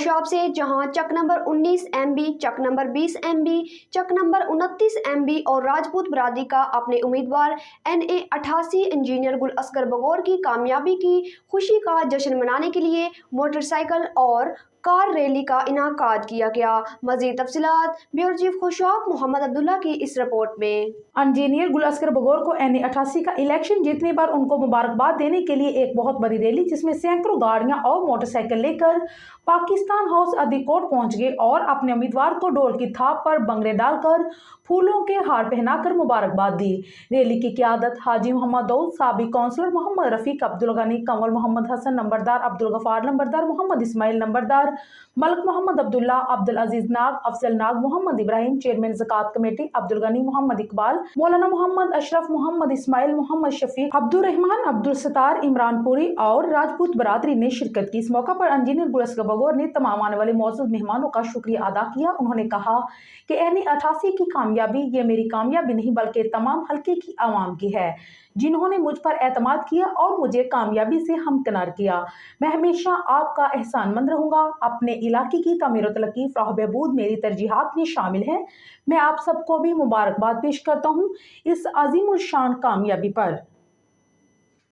खुशाब से, जहां चक number 19 MB, चक number 20 MB, चक number 29 MB और राजपूत बरादरी का अपने उम्मीदवार NA 88 इंजीनियर गुल असगर बगौर की कामयाबी की खुशी का जश्न मनाने के लिए मोटरसाइकिल और कार रैली का इनाकाद किया गया। मजीद तफसीलात ब्यूरो चीफ खुशाब मोहम्मद अब्दुल्ला की इस रिपोर्ट में। इंजीनियर गुल असगर बगौर को NA 88 का इलेक्शन जीतने पर उनको मुबारकबाद देने के लिए एक बहुत बड़ी रैली, जिसमें सैकड़ों गाड़ियां और मोटरसाइकिल लेकर पाकिस्तान हाउस अदीकोट पहुंच गए और अपने उम्मीदवार को ढोल की थाप पर बंगड़े डालकर फूलों के हार पहनाकर मुबारकबाद दी। रैली की क़यादत हाजी मोहम्मद दौद, साबिक काउंसलर मोहम्मद रफीक, अब्दुल गनी, कंवल मोहम्मद हसन नंबरदार, अब्दुल गफार नंबरदार, मोहम्मद इस्माइल नंबरदार, मलक मोहम्मद अब्दुल्ला, अब्दुल अजीज नाग, अफजल नाग, मोहम्मद इब्राहिम, चेयरमैन ज़कात कमेटी अब्दुल गनी, मोहम्मद इकबाल, मौलाना मोहम्मद अशरफ, मोहम्मद इस्माइल, मोहम्मद शफीक, अब्दुल रहमान, अब्दुल सत्तार, इमरानपुरी और राजपूत बरादरी ने शिरकत की। इस मौका पर इंजीनियर गुल असगर बगौर ने तमाम आने वाले मौजूद मेहमानों का शुक्रिया अदा किया। उन्होंने कहा कि NA 88 की कामयाबी ये मेरी कामयाबी नहीं बल्कि तमाम हल्के की आवाम की है, जिन्होंने मुझ पर एतमाद किया और मुझे कामयाबी से हमकिनार किया। मैं हमेशा आपका एहसानमंद रहूंगा। अपने इलाके की तमीर तरक्की, फ़लाह बहबूद मेरी तरजीहात में शामिल है। मैं आप सबको भी मुबारकबाद पेश करता हूँ इस अजीमुल शान कामयाबी पर।